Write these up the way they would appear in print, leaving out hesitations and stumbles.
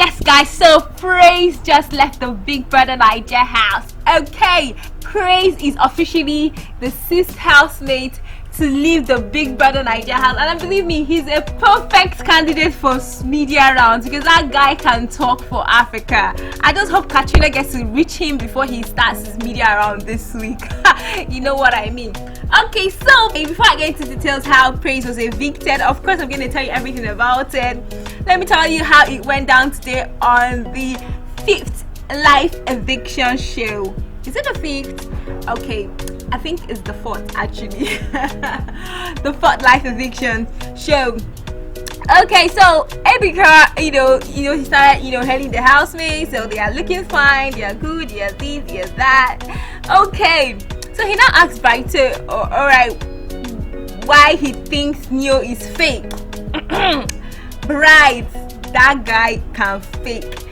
Yes, guys, so Praise just left the Big Brother Naija house. Okay, Praise is officially the 6th housemate to leave the Big Brother Naija house, and believe me, he's a perfect candidate for media rounds because that guy can talk for Africa. I just hope Katrina gets to reach him before he starts his media round this week. You know what I mean. Okay, so before I get into details how Praise was evicted, of course I'm going to tell you everything about it. Let me tell you how it went down today on the 5th live eviction show. Is it the 5th? Okay, I think it's the 4th actually. The 4th live eviction show. Okay, so Ebika, he started, hailing the housemates, so they are looking fine, they are good, they are this, they are that. Okay, so he now asks Brighter, alright, why he thinks Neo is fake. Bright, that guy can fake.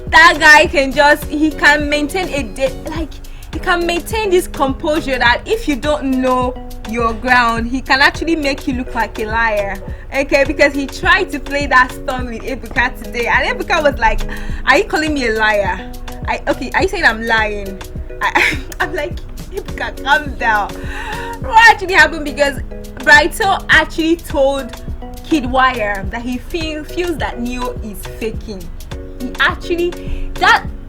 That guy he can maintain he can maintain this composure that if you don't know your ground, he can actually make you look like a liar. Okay, because he tried to play that stunt with Ebuka today, and Ebuka was like, are you calling me a liar? Are you saying I'm lying? I'm like, Ebuka, calm down. What actually happened? Because Brighto actually told Kidwire that he feels that Neo is faking. He actually,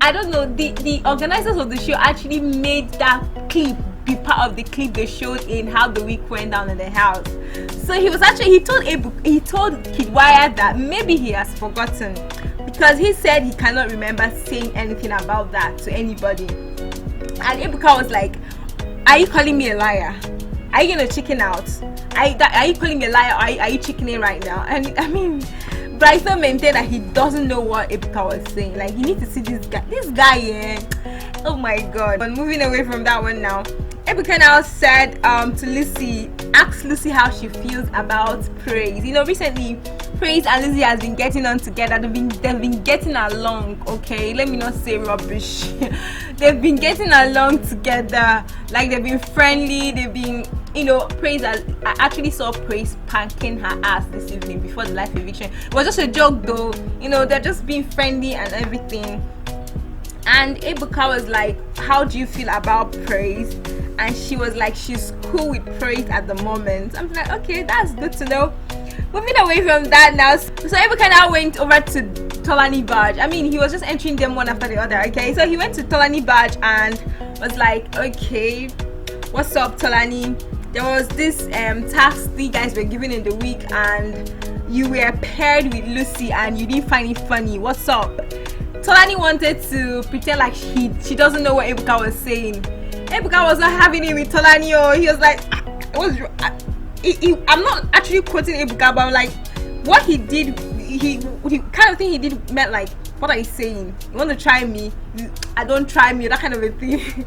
I don't know, the organizers of the show actually made that clip be part of the clip they showed in how the week went down in the house. So he told Kidwire that maybe he has forgotten, because he said he cannot remember saying anything about that to anybody. And Ebuka was like, are you calling me a liar? Are you gonna chicken out? Are you calling me a liar, or are you chickening right now? And I mean, Bryson maintained that he doesn't know what Ebuka was saying. Like, you need to see this guy, oh my god. But moving away from that one now, Ebuka now said to Lucy, ask Lucy how she feels about Praise. Recently Praise and Lucy has been getting on together. They've been getting along. Okay, let me not say rubbish. They've been getting along together. Like, they've been friendly. They've been, Praise I actually saw Praise panking her ass this evening before the live eviction. It was just a joke though. They're just being friendly and everything. And Ebuka was like, how do you feel about Praise? And she was like, she's cool with Praise at the moment. I'm like, okay, that's good to know. Moving away from that now, so Ebuka now went over to Tolani Badge. I mean, he was just entering them one after the other. Okay, so he went to Tolani Badge and was like, okay, what's up, Tolani? There was this task the guys were given in the week, and you were paired with Lucy and you didn't find it funny. What's up? Tolani wanted to pretend like she doesn't know what Ebuka was saying. Ebuka was not having it with Tolani. He was like, I'm not actually quoting Ebuka, but I'm like, what he did, he kind of thing he did meant like, what are you saying? You want to try me? I don't try me, that kind of a thing.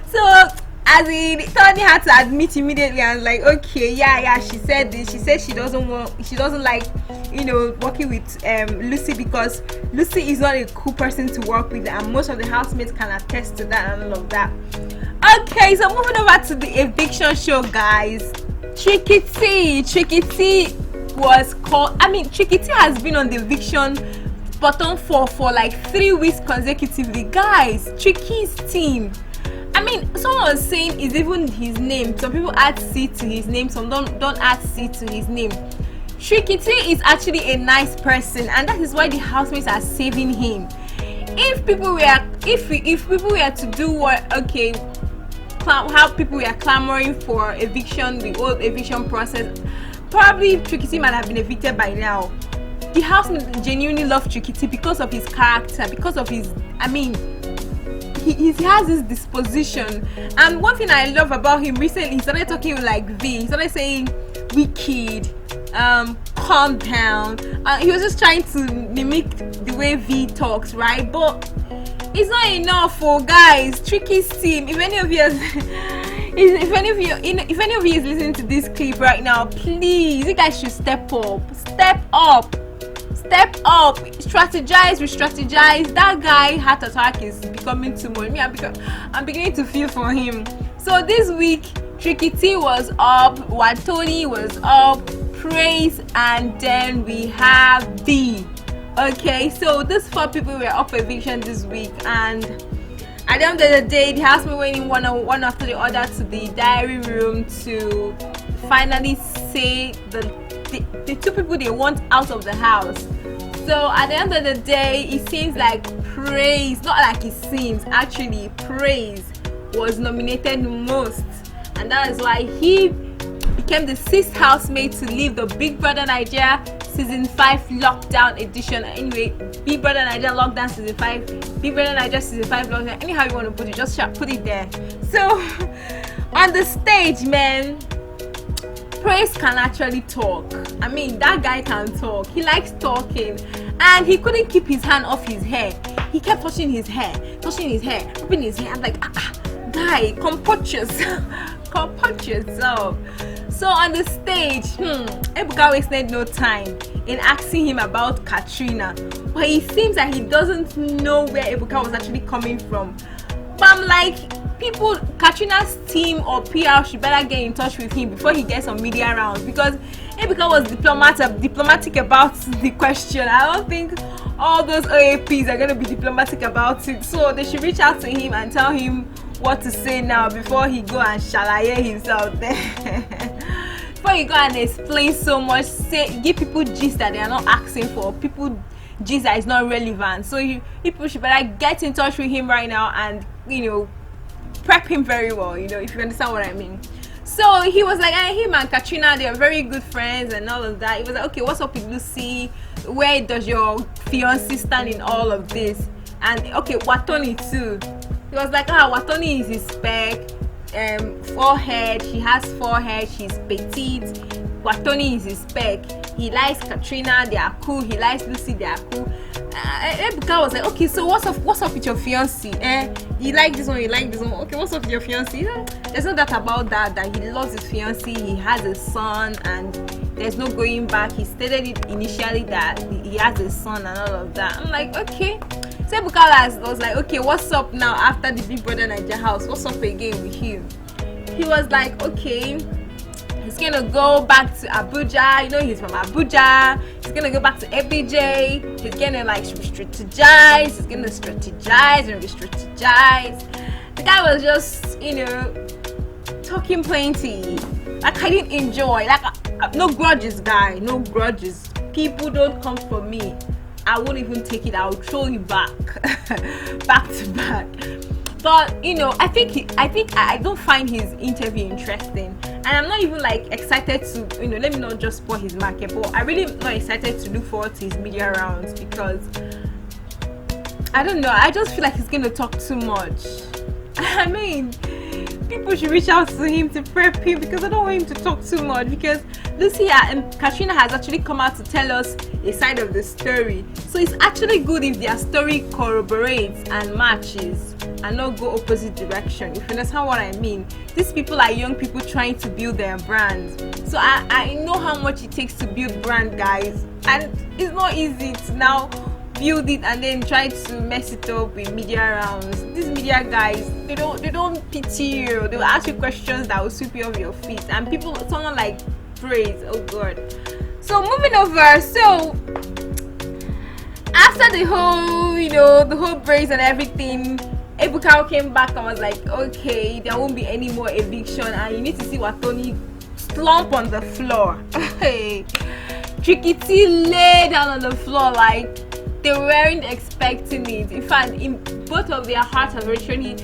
So as in, Tolani had to admit immediately and like, okay, yeah, she said this. She said she doesn't like, working with Lucy, because Lucy is not a cool person to work with, and most of the housemates can attest to that and all of that. Okay, so moving over to the eviction show, guys. Tricky T was called. I mean, Tricky T has been on the eviction bottom for like 3 weeks consecutively, guys. Tricky's team. I mean, someone was saying is even his name. Some people add C to his name, some don't add C to his name. Tricky T is actually a nice person, and that is why the housemates are saving him. If people were to do what, okay, how people were clamoring for eviction, the old eviction process, probably Tricky T might have been evicted by now. The housemates genuinely love Tricky T because of his character, because of his, I mean, he has this disposition. And one thing I love about him recently, he started talking like Vee. He started saying wicked, calm down. He was just trying to mimic the way Vee talks, right? But it's not enough for guys. Tricky's team. If any of you is listening to this clip right now, please, you guys should step up, strategize. That guy heart attack is becoming too much. I'm beginning to feel for him. So this week, Tricky T was up, Watoni was up, Praise, and then we have Vee. Okay, so these 4 people were up for eviction this week, and at the end of the day, the housemate went in one after the other to the diary room to finally say the 2 people they want out of the house. So at the end of the day, it seems like Praise, not like it seems, actually Praise was nominated most, and that is why he became the 6th housemate to leave the Big Brother Naija Season 5 Lockdown Edition. Anyway, Big Brother Naija Lockdown Season 5, Big Brother Naija Season 5 Lockdown, anyhow you want to put it, just put it there. So, on the stage, man, Praise can actually talk. I mean, that guy can talk. He likes talking, and he couldn't keep his hand off his hair. He kept touching his hair, rubbing his hair. I'm like, guy, comport yourself. Comport yourself. So on the stage, Ebuka wasted no time in asking him about Katrina, but it seems that he doesn't know where Ebuka was actually coming from. But I'm like, Katrina's team or PR should better get in touch with him before he gets on media rounds, because Ebuka was diplomatic about the question. I don't think all those OAPs are going to be diplomatic about it, so they should reach out to him and tell him what to say now before he go and shalaye himself there. Before you go and explain so much, give people gist that they are not asking for, people gist that is not relevant. So people should better get in touch with him right now and, you know, prep him very well, you know, if you understand what I mean. So he was like, him and Katrina, they are very good friends and all of that. He was like, okay, what's up with Lucy? Where does your fiancé stand in all of this? And okay, Watoni too. He was like, Watoni is his spec, forehead, she has forehead, she's petite. Watoni is his spec. He likes Katrina, they are cool. He likes Lucy, they are cool. Ebuka was like, okay, so what's up with your fiancé? You like this one, you like this one. Okay, what's up with your fiancé? There's no doubt about that he loves his fiancé, he has a son, and there's no going back. He stated it initially that he has a son and all of that. I'm like, okay. So Ebuka was like, okay, what's up now after the Big Brother Naija house? What's up again with him? He was like, okay, he's gonna go back to Abuja. You know, he's from Abuja. He's gonna go back to ABJ. He's gonna like strategize. He's gonna strategize and re-strategize. The guy was just, you know, talking plenty. Like, I didn't enjoy. Like, no grudges, guy. No grudges. People don't come for me. I won't even take it. I'll throw you back, back to back. But you know, I don't find his interview interesting, and I'm not even like excited to, you know, let me not just spoil his market, but I really not excited to look forward to his media rounds, because I don't know, I just feel like he's gonna talk too much. I mean, people should reach out to him to prep him, because I don't want him to talk too much, because Lucy and Katrina has actually come out to tell us a side of the story. So it's actually good if their story corroborates and matches and not go opposite direction, if you understand what I mean. These people are young people trying to build their brand. So I know how much it takes to build brand, guys, and it's not easy to now build it and then try to mess it up with media rounds. These media guys, they don't pity you. They will ask you questions that will sweep you off your feet, and someone like Praise, oh god. So moving over, so after the whole, you know, the whole Praise and everything, Ebuka came back and was like, okay, there won't be any more eviction, and you need to see Watoni slump on the floor. Hey, Trikiti lay down on the floor like they weren't expecting it. In fact, in both of their hearts and virtually,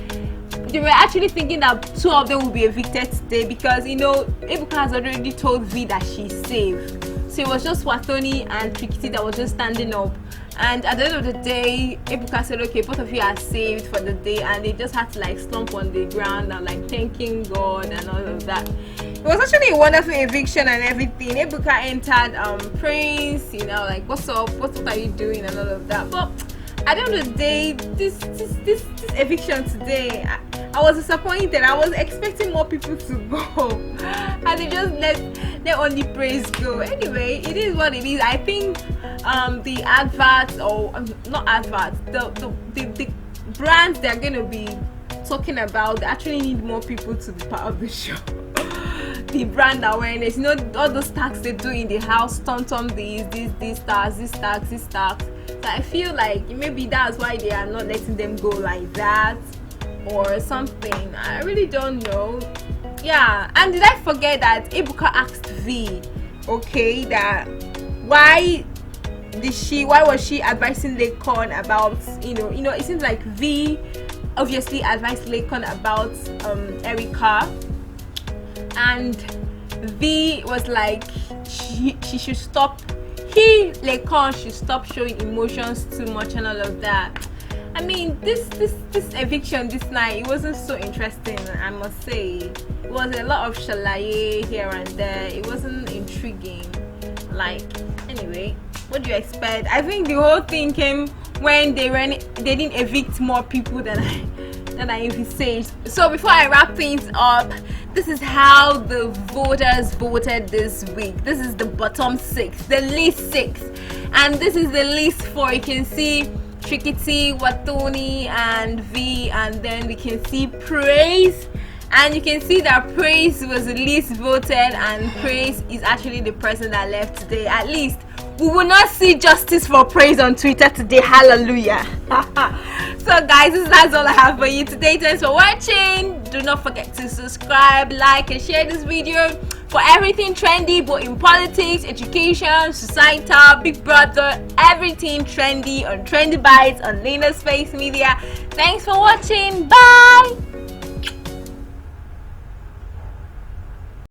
they were actually thinking that 2 of them will be evicted today, because, you know, Ebuka has already told Vee that she's safe. So it was just Watoni and Trikiti that was just standing up. And at the end of the day, Ebuka said, okay, both of you are saved for the day, and they just had to like slump on the ground and like thanking God and all of that. It was actually a wonderful eviction and everything. Ebuka entered Prince, you know, like, what's up, what are you doing and all of that. But at the end of the day, this eviction today, I was disappointed. I was expecting more people to go, and they just let only Praise go. Anyway, it is what it is. I think the adverts, or not adverts, the brands they're going to be talking about, they actually need more people to be part of the show. the brand awareness. You know, all those tags they do in the house, these tags. So I feel like maybe that's why they are not letting them go like that or something. I really don't know. Yeah, and did I forget that Ebuka asked Vee, okay, that why was she advising Lekon about, you know, it seems like Vee obviously advised Lekon about Erica, and Vee was like she should stop, Lekon should stop showing emotions too much and all of that. I mean, this eviction this night, it wasn't so interesting, I must say. It was a lot of shalaye here and there. It wasn't intriguing. Like, anyway, what do you expect? I think the whole thing came when they didn't evict more people than I envisaged. So before I wrap things up, this is how the voters voted this week. This is the bottom 6, the least 6, and this is the least 4. You can see Trikiti, Watoni, and Vee, and then we can see Praise, and you can see that Praise was the least voted, and Praise is actually the person that left today. At least we will not see justice for Praise on Twitter today. Hallelujah. So guys, that's all I have for you today. Thanks for watching. Do not forget to subscribe, like, and share this video for everything trendy, both in politics, education, societal, Big Brother, everything trendy on Trendy Bites on Lena Space Media. Thanks for watching. Bye.